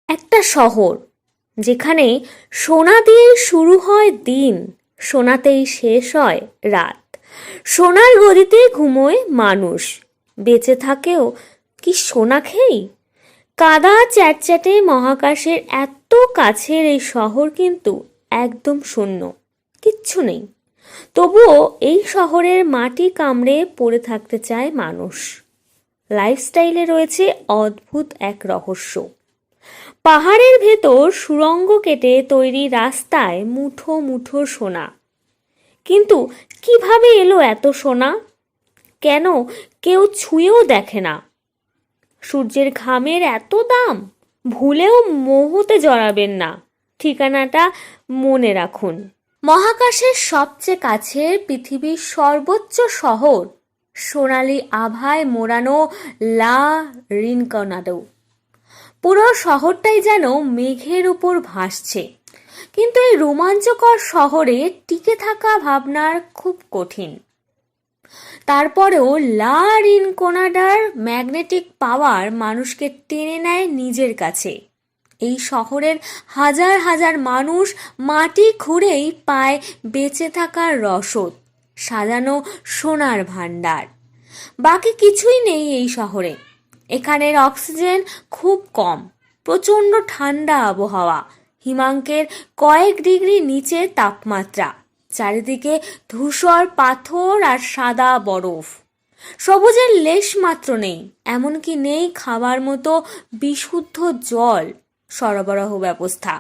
একটা শহর যেখানে সোনা দিয়ে শুরু হয় দিন, সোনাতেই শেষ হয় রাত। সোনার গদিতে ঘুমোয় মানুষ, বেঁচে থাকেও কি সোনা খেয়েই। কাদা চ্যাটচ্যাটে মহাকাশের এত কাছের এই শহর কিন্তু একদম শূন্য, কিচ্ছু নেই। তবুও এই শহরের মাটি কামড়ে পড়ে থাকতে চায় মানুষ। লাইফস্টাইলে রয়েছে অদ্ভুত এক রহস্য। পাহাড়ের ভেতর সুড়ঙ্গ কেটে তৈরি রাস্তায় মুঠো মুঠো সোনা। কিন্তু কিভাবে এলো এত সোনা? কেন কেউ ছুঁয়েও দেখে না? সূর্যের ঘামের এত দাম? ভুলেও মোহতে জড়াবেন না, ঠিকানাটা মনে রাখুন। মহাকাশের সবচেয়ে কাছের পৃথিবীর সর্বোচ্চ শহর, সোনালি আভায় মোড়ানো লা রিনকনাডো। পুরো শহরটাই যেন মেঘের উপর ভাসছে। কিন্তু এই রোমাঞ্চকর শহরে টিকে থাকা ভাবনার খুব কঠিন। তারপরেও লা রিনকোনাডার ম্যাগনেটিক পাওয়ার মানুষকে টেনে নেয় নিজের কাছে। এই শহরের হাজার হাজার মানুষ মাটি খুঁড়েই পায় বেঁচে থাকার রসদ, সাজানো সোনার ভাণ্ডার। বাকি কিছুই নেই এই শহরে। এখানের অক্সিজেন খুব কম, প্রচণ্ড ঠান্ডা আবহাওয়া, হিমাঙ্কের কয়েক ডিগ্রি নিচে তাপমাত্রা, চারিদিকে ধূসর পাথর আর সাদা বরফ। সবুজের লেশ মাত্র নেই, এমনকি নেই খাবার মতো বিশুদ্ধ জল সরবরাহ ব্যবস্থা,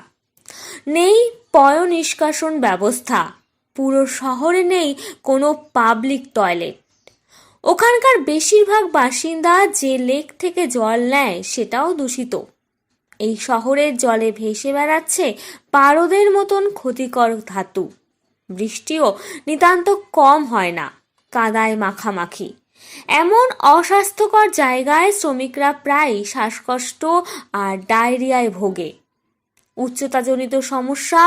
নেই পয় নিষ্কাশন ব্যবস্থা। পুরো শহরে নেই কোনো পাবলিক টয়লেট। ওখানকার বেশিরভাগ বাসিন্দা যে লেক থেকে জল নেয় সেটাও দূষিত। এই শহরের জলে ভেসে বেড়াচ্ছে পারদের মতন ক্ষতিকর ধাতু। বৃষ্টিও নিতান্ত কম হয় না, কাদায় মাখামাখি। এমন অস্বাস্থ্যকর জায়গায় শ্রমিকরা প্রায় শ্বাসকষ্ট আর ডায়রিয়ায় ভোগে। উচ্চতাজনিত সমস্যা,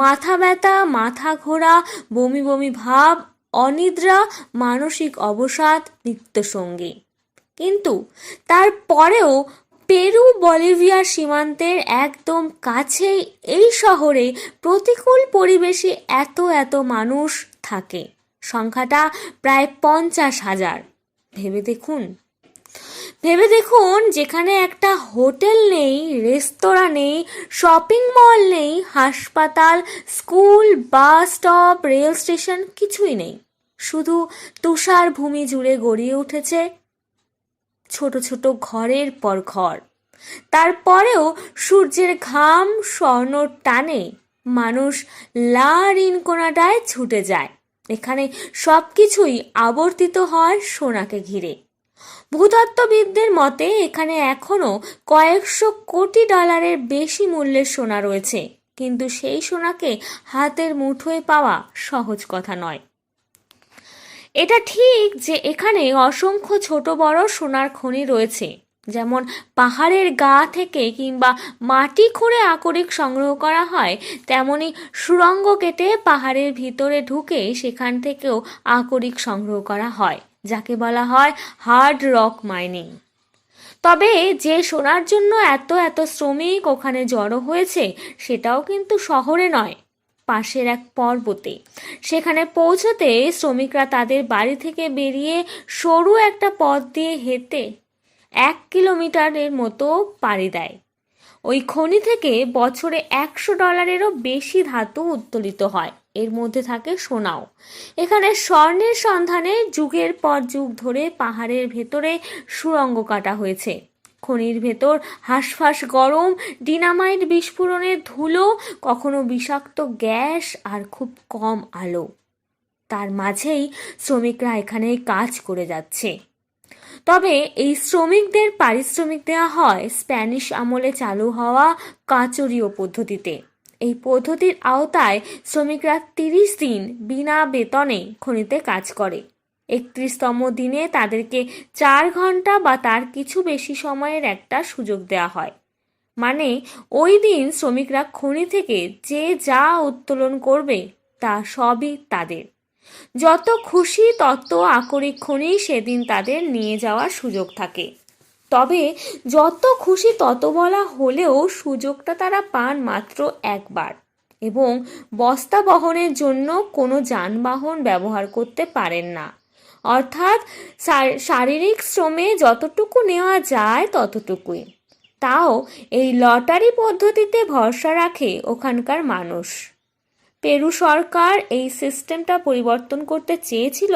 মাথা ব্যথা, মাথা ঘোরা, বমি বমি ভাব, অনিদ্রা, মানসিক অবসাদ নিত্যসঙ্গী। কিন্তু তারপরেও পেরু বলিভিয়ার সীমান্তের একদম কাছেই এই শহরে প্রতিকূল পরিবেশে এত এত মানুষ থাকে। সংখ্যাটা প্রায় 50,000। ভেবে দেখুন, যেখানে একটা হোটেল নেই, রেস্তোরাঁ নেই, শপিং মল নেই, হাসপাতাল, school, bus stop, rail station কিছুই নেই। শুধু তুষার ভূমি জুড়ে গড়িয়ে উঠেছে ছোট ছোট ঘরের পর ঘর। তারপরেও সূর্যের ঘাম স্বর্ণ টানে মানুষ লা রিনকোনাডায় ছুটে যায়। এখানে সবকিছুই আবর্তিত হয় সোনাকে ঘিরে। ভূতত্ত্ববিদদের মতে এখানে এখনো কয়েকশো কোটি ডলারের বেশি মূল্যের সোনা রয়েছে, কিন্তু সেই সোনাকে হাতের মুঠোয় পাওয়া সহজ কথা নয়। এটা ঠিক যে এখানে অসংখ্য ছোট বড় সোনার খনি রয়েছে, যেমন পাহাড়ের গা থেকে কিংবা মাটি খুঁড়ে আকরিক সংগ্রহ করা হয়, তেমনি সুড়ঙ্গ কেটে পাহাড়ের ভিতরে ঢুকে সেখান থেকেও আকরিক সংগ্রহ করা হয়, যাকে বলা হয় হার্ড রক মাইনিং। তবে যে সোনার জন্য এত এত শ্রমিক ওখানে জড়ো হয়েছে সেটাও কিন্তু শহরে নয়, পাশের এক পর্বতে। সেখানে পৌঁছতে শ্রমিকরা তাদের বাড়ি থেকে বেরিয়ে সরু একটা পথ দিয়ে হেঁটে 1 কিলোমিটারের মতো পাড়ি দেয়। ওই খনি থেকে বছরে $100 বেশি ধাতু উত্তোলিত হয়, এর মধ্যে থাকে সোনাও। এখানে স্বর্ণের সন্ধানে যুগের পর যুগ ধরে পাহাড়ের ভেতরে সুড়ঙ্গ কাটা হয়েছে। খনির ভেতর হাঁসফাঁস গরম, ডিনামাইট বিস্ফোরণের ধুলো, কখনো বিষাক্ত গ্যাস আর খুব কম আলো। তার মাঝেই শ্রমিকরা এখানে কাজ করে যাচ্ছে। তবে এই শ্রমিকদের পারিশ্রমিক দেওয়া হয় স্প্যানিশ আমলে চালু হওয়া কাচরীয় পদ্ধতিতে। এই পদ্ধতির আওতায় শ্রমিকরা 30 দিন বিনা বেতনে খনিতে কাজ করে। 31তম দিনে তাদেরকে 4 ঘন্টা বা তার কিছু বেশি সময়ের একটা সুযোগ দেওয়া হয়। মানে ওই দিন শ্রমিকরা খনি থেকে যে যা উত্তোলন করবে তা সবই তাদের। যত খুশি তত আকরিক খনি সেদিন তাদের নিয়ে যাওয়ার সুযোগ থাকে। তবে যত খুশি তত বলা হলেও সুযোগটা তারা পান মাত্র একবার, এবং বস্তা বহনের জন্য কোনো যানবাহন ব্যবহার করতে পারেন না। অর্থাৎ শারীরিক শ্রমে যতটুকু নেওয়া যায় ততটুকুই। তাও এই লটারি পদ্ধতিতে ভরসা রাখে ওখানকার মানুষ। পেরু সরকার এই সিস্টেমটা পরিবর্তন করতে চেয়েছিল,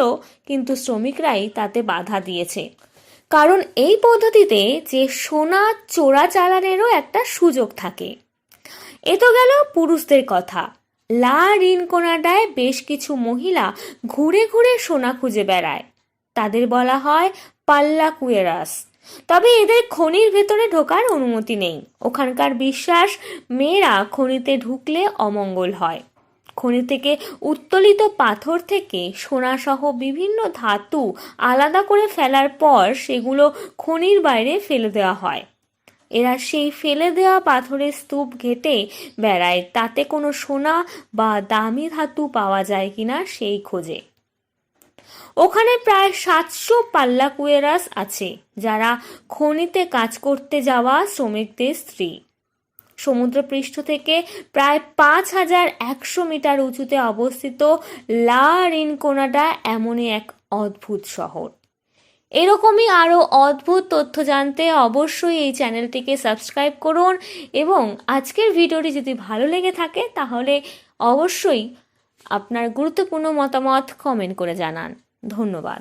কিন্তু শ্রমিকরাই তাতে বাধা দিয়েছে। কারণ এই পদ্ধতিতে যে সোনা চোরাচালানেরও একটা সুযোগ থাকে। এ তো গেল পুরুষদের কথা। লা রিনকোনাডায় বেশ কিছু মহিলা ঘুরে ঘুরে সোনা খুঁজে বেড়ায়। তাদের বলা হয় পাল্লাকুয়েরাস। তবে এদের খনির ভেতরে ঢোকার অনুমতি নেই। ওখানকার বিশ্বাস, মেয়েরা খনিতে ঢুকলে অমঙ্গল হয়। খনি থেকে উত্তোলিত পাথর থেকে সোনাসহ বিভিন্ন ধাতু আলাদা করে ফেলার পর সেগুলো খনির বাইরে ফেলে দেওয়া হয়। এরা সেই ফেলে দেওয়া পাথরের স্তূপ ঘেঁটে বেড়ায়, তাতে কোনো সোনা বা দামি ধাতু পাওয়া যায় কিনা সেই খোঁজে। ওখানে প্রায় 700 পাল্লাকুয়েরাস আছে, যারা খনিতে কাজ করতে যাওয়া শ্রমিকদের স্ত্রী। সমুদ্রপৃষ্ঠ থেকে প্রায় 5100 মিটার উঁচুতে অবস্থিত লা রিনকোনাডা এমনই এক অদ্ভুত শহর। এরকমই আরও অদ্ভুত তথ্য জানতে অবশ্যই এই চ্যানেলটিকে সাবস্ক্রাইব করুন, এবং আজকের ভিডিওটি যদি ভালো লেগে থাকে তাহলে অবশ্যই আপনার গুরুত্বপূর্ণ মতামত কমেন্ট করে জানান। ধন্যবাদ।